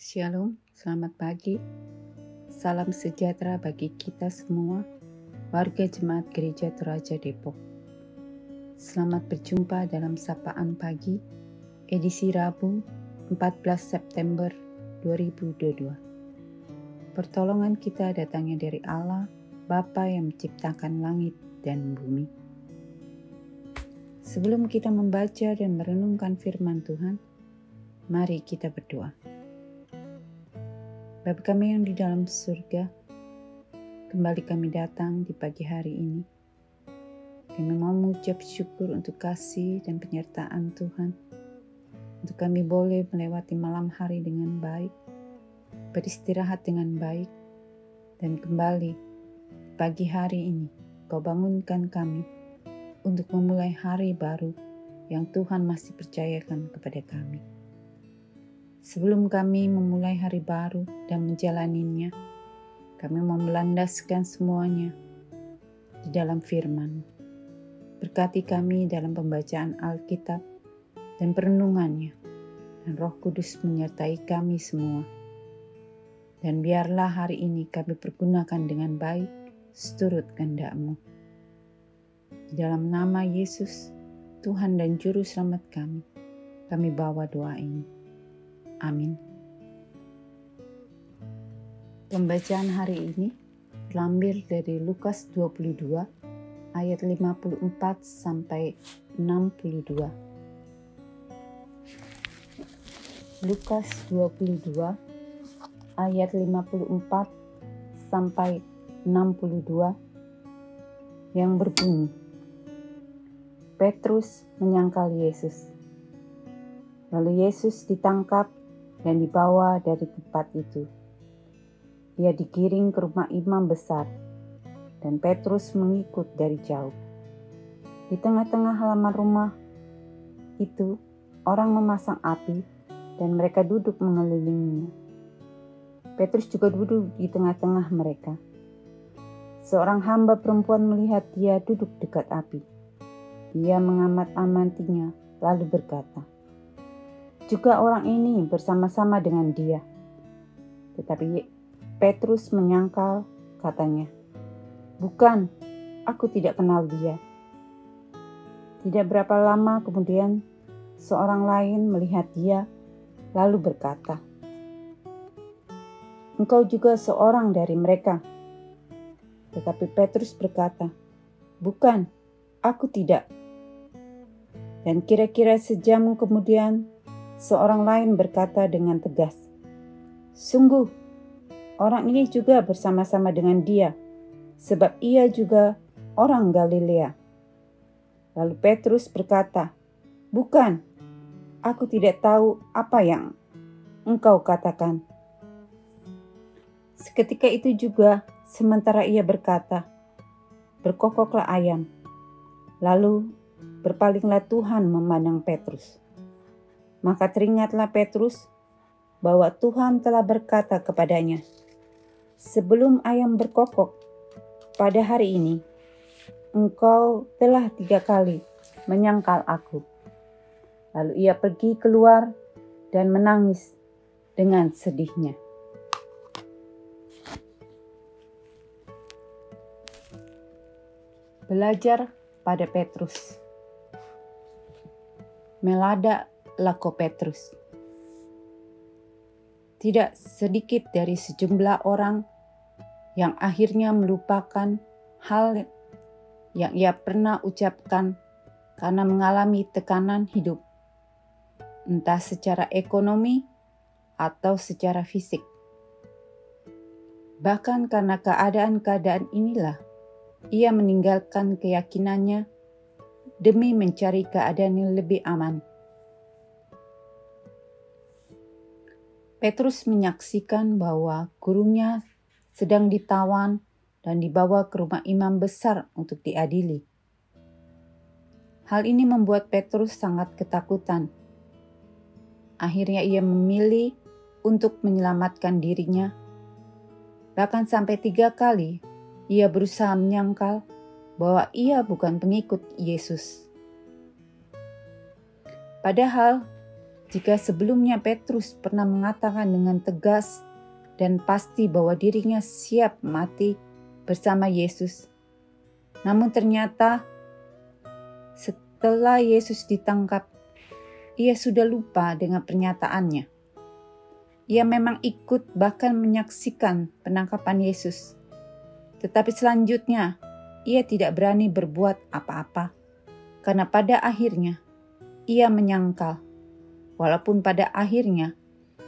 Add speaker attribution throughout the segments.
Speaker 1: Shalom, selamat pagi. Salam sejahtera bagi kita semua, warga Jemaat Gereja Toraja Depok. Selamat berjumpa dalam Sapaan Pagi, edisi Rabu 14 September 2022. Pertolongan kita datangnya dari Allah, Bapa yang menciptakan langit dan bumi. Sebelum kita membaca dan merenungkan firman Tuhan, mari kita berdoa. Bapa kami yang di dalam surga, kembali kami datang di pagi hari ini. Kami mau mengucap syukur untuk kasih dan penyertaan Tuhan. Untuk kami boleh melewati malam hari dengan baik, beristirahat dengan baik, dan kembali pagi hari ini Kau bangunkan kami untuk memulai hari baru yang Tuhan masih percayakan kepada kami. Sebelum kami memulai hari baru dan menjalaninya, kami mau melandaskan semuanya di dalam firman. Berkati kami dalam pembacaan Alkitab dan perenungannya, dan Roh Kudus menyertai kami semua. Dan biarlah hari ini kami pergunakan dengan baik seturut kehendak-Mu. Di dalam nama Yesus, Tuhan dan Juru Selamat kami bawa doa ini. Amin. Pembacaan hari ini terambil dari Lukas 22 ayat 54 sampai 62. Lukas 22 ayat 54 sampai 62 yang berbunyi, Petrus menyangkal Yesus. Lalu Yesus ditangkap dan dibawa dari tempat itu. Ia digiring ke rumah imam besar, dan Petrus mengikut dari jauh. Di tengah-tengah halaman rumah itu, orang memasang api, dan mereka duduk mengelilinginya. Petrus juga duduk di tengah-tengah mereka. Seorang hamba perempuan melihat dia duduk dekat api. Ia mengamat-amatinya, lalu berkata, juga orang ini bersama-sama dengan dia. Tetapi Petrus menyangkal, katanya, bukan, aku tidak kenal dia. Tidak berapa lama kemudian, seorang lain melihat dia, lalu berkata, engkau juga seorang dari mereka. Tetapi Petrus berkata, bukan, aku tidak. Dan kira-kira sejam kemudian, seorang lain berkata dengan tegas, sungguh, orang ini juga bersama-sama dengan dia, sebab ia juga orang Galilea. Lalu Petrus berkata, bukan, aku tidak tahu apa yang engkau katakan. Seketika itu juga, sementara ia berkata, berkokoklah ayam. Lalu berpalinglah Tuhan memandang Petrus. Maka teringatlah Petrus bahwa Tuhan telah berkata kepadanya, sebelum ayam berkokok pada hari ini, engkau telah 3 kali menyangkal aku. Lalu ia pergi keluar dan menangis dengan sedihnya. Belajar pada Petrus. Melada Lako Petrus. Tidak sedikit dari sejumlah orang yang akhirnya melupakan hal yang ia pernah ucapkan karena mengalami tekanan hidup, entah secara ekonomi atau secara fisik. Bahkan karena keadaan-keadaan inilah, ia meninggalkan keyakinannya demi mencari keadaan yang lebih aman. Petrus menyaksikan bahwa gurunya sedang ditawan dan dibawa ke rumah imam besar untuk diadili. Hal ini membuat Petrus sangat ketakutan. Akhirnya ia memilih untuk menyelamatkan dirinya. Bahkan sampai 3 kali ia berusaha menyangkal bahwa ia bukan pengikut Yesus. Padahal Jika sebelumnya Petrus pernah mengatakan dengan tegas dan pasti bahwa dirinya siap mati bersama Yesus, namun ternyata setelah Yesus ditangkap, ia sudah lupa dengan pernyataannya. Ia memang ikut bahkan menyaksikan penangkapan Yesus, tetapi selanjutnya ia tidak berani berbuat apa-apa, karena pada akhirnya ia menyangkal. Walaupun pada akhirnya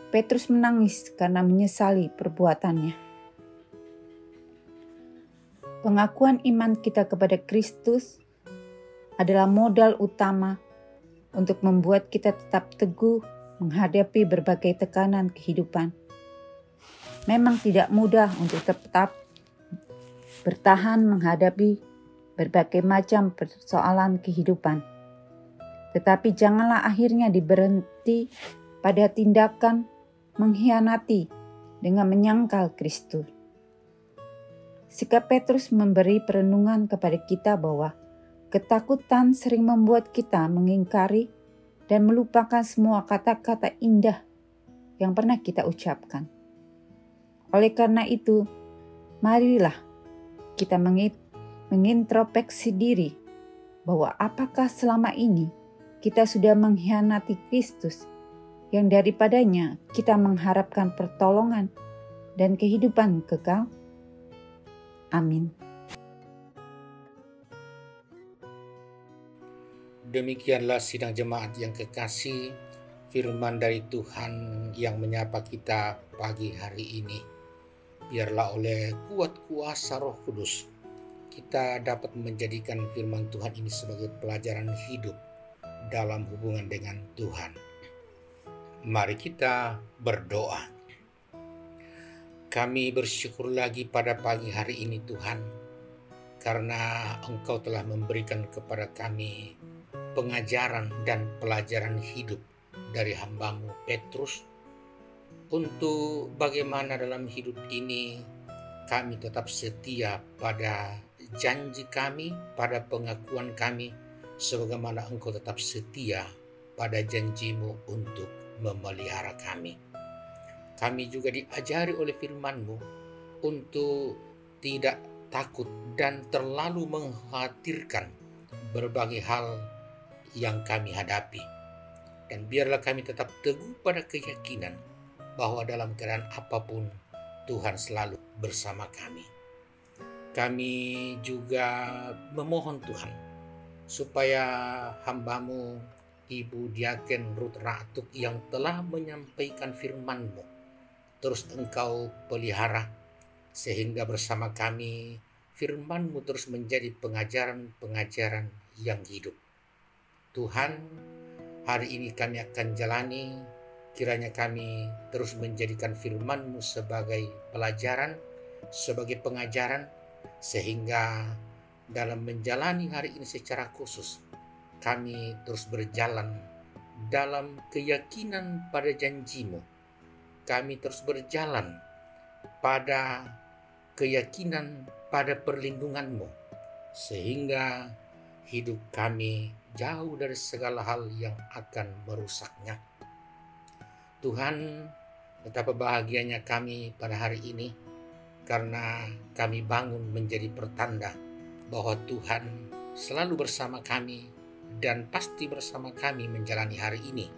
Speaker 1: Petrus menangis karena menyesali perbuatannya. Pengakuan iman kita kepada Kristus adalah modal utama untuk membuat kita tetap teguh menghadapi berbagai tekanan kehidupan. Memang tidak mudah untuk tetap bertahan menghadapi berbagai macam persoalan kehidupan. Tetapi janganlah akhirnya diberhenti pada tindakan mengkhianati dengan menyangkal Kristus. Sikap Petrus memberi perenungan kepada kita bahwa ketakutan sering membuat kita mengingkari dan melupakan semua kata-kata indah yang pernah kita ucapkan. Oleh karena itu, marilah kita mengintrospeksi diri bahwa apakah selama ini kita sudah mengkhianati Kristus yang daripadanya kita mengharapkan pertolongan dan kehidupan kekal. Amin.
Speaker 2: Demikianlah sidang jemaat yang kekasih, firman dari Tuhan yang menyapa kita pagi hari ini. Biarlah oleh kuat kuasa Roh Kudus, kita dapat menjadikan firman Tuhan ini sebagai pelajaran hidup dalam hubungan dengan Tuhan. Mari kita berdoa. Kami bersyukur lagi pada pagi hari ini Tuhan, karena Engkau telah memberikan kepada kami pengajaran dan pelajaran hidup dari hamba-Mu Petrus, untuk bagaimana dalam hidup ini kami tetap setia pada janji kami, pada pengakuan kami, sebagaimana Engkau tetap setia pada janji-Mu untuk memelihara kami. Kami juga diajari oleh firman-Mu untuk tidak takut dan terlalu mengkhawatirkan berbagai hal yang kami hadapi. Dan biarlah kami tetap teguh pada keyakinan bahwa dalam keadaan apapun Tuhan selalu bersama kami. Kami juga memohon Tuhan supaya hamba-Mu Ibu Diaken Ruth Ratuk yang telah menyampaikan firman-Mu terus Engkau pelihara, sehingga bersama kami firman-Mu terus menjadi pengajaran-pengajaran yang hidup. Tuhan, hari ini kami akan jalani, kiranya kami terus menjadikan firman-Mu sebagai pelajaran, sebagai pengajaran, sehingga dalam menjalani hari ini secara khusus, kami terus berjalan dalam keyakinan pada janji-Mu. Kami terus berjalan pada keyakinan pada perlindungan-Mu, sehingga hidup kami jauh dari segala hal yang akan merusaknya. Tuhan, betapa bahagianya kami pada hari ini, karena kami bangun menjadi pertanda bahwa Tuhan selalu bersama kami dan pasti bersama kami menjalani hari ini.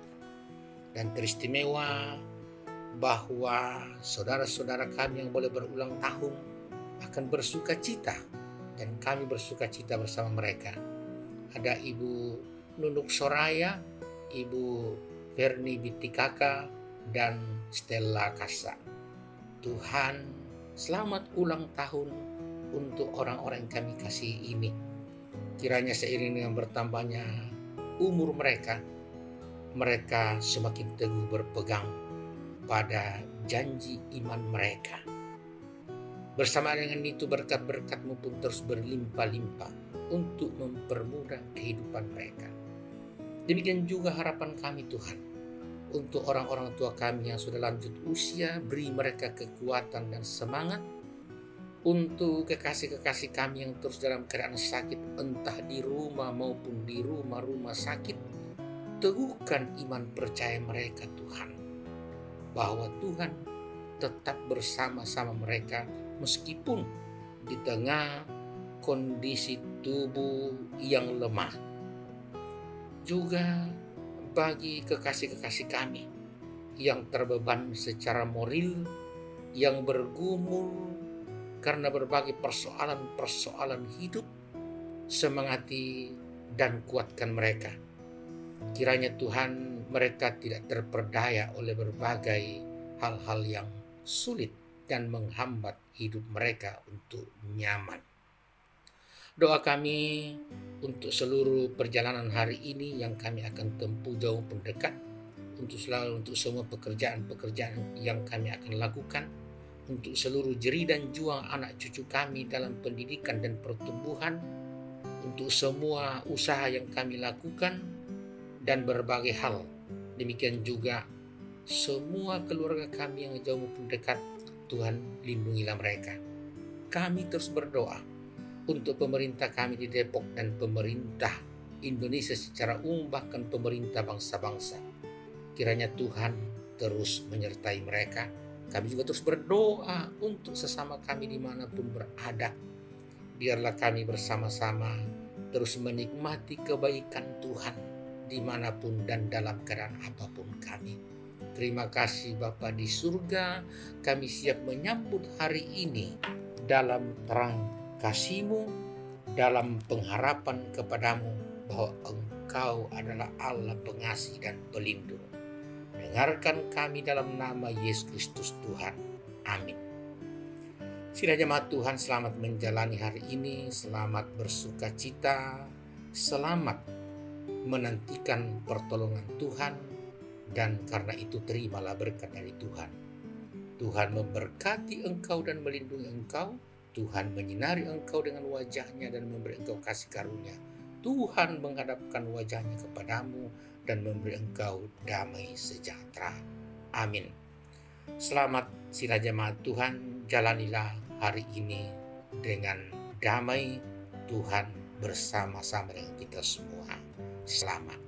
Speaker 2: Dan teristimewa bahwa saudara-saudara kami yang boleh berulang tahun akan bersuka cita, dan kami bersuka cita bersama mereka. Ada Ibu Nunuk Soraya, Ibu Verni Bitikaka, dan Stella Kasa. Tuhan, selamat ulang tahun untuk orang-orang yang kami kasih ini. Kiranya seiring dengan bertambahnya umur mereka semakin teguh berpegang pada janji iman mereka. Bersama dengan itu berkat-berkat-Mu pun terus berlimpah-limpah untuk mempermudah kehidupan mereka. Demikian juga harapan kami Tuhan, untuk orang-orang tua kami yang sudah lanjut usia, beri mereka kekuatan dan semangat. Untuk kekasih-kekasih kami yang terus dalam keadaan sakit, entah di rumah maupun di rumah-rumah sakit, teguhkan iman percaya mereka Tuhan, bahwa Tuhan tetap bersama-sama mereka meskipun di tengah kondisi tubuh yang lemah. Juga bagi kekasih-kekasih kami yang terbeban secara moral, yang bergumul karena berbagai persoalan-persoalan hidup, semangati dan kuatkan mereka. Kiranya Tuhan, mereka tidak terperdaya oleh berbagai hal-hal yang sulit dan menghambat hidup mereka untuk nyaman. Doa kami untuk seluruh perjalanan hari ini yang kami akan tempuh jauh pun dekat, untuk semua pekerjaan-pekerjaan yang kami akan lakukan, untuk seluruh jeri dan juang anak cucu kami dalam pendidikan dan pertumbuhan, untuk semua usaha yang kami lakukan, dan berbagai hal. Demikian juga semua keluarga kami yang jauh maupun dekat, Tuhan lindungilah mereka. Kami terus berdoa untuk pemerintah kami di Depok dan pemerintah Indonesia secara umum, bahkan pemerintah bangsa-bangsa. Kiranya Tuhan terus menyertai mereka. Kami juga terus berdoa untuk sesama kami dimanapun berada. Biarlah kami bersama-sama terus menikmati kebaikan Tuhan dimanapun dan dalam keadaan apapun kami. Terima kasih Bapa di surga, kami siap menyambut hari ini dalam terang kasih-Mu, dalam pengharapan kepadamu bahwa Engkau adalah Allah pengasih dan pelindung. Dengarkan kami dalam nama Yesus Kristus Tuhan. Amin. Sidang jemaat Tuhan, selamat menjalani hari ini, selamat bersuka cita, selamat menantikan pertolongan Tuhan, dan karena itu terimalah berkat dari Tuhan. Tuhan memberkati engkau dan melindungi engkau. Tuhan menyinari engkau dengan wajahnya dan memberi engkau kasih karunia. Tuhan menghadapkan wajahnya kepadamu dan memberi engkau damai sejahtera. Amin. Selamat sidang jemaat Tuhan, jalanilah hari ini dengan damai. Tuhan bersama-sama dengan kita semua. Selamat.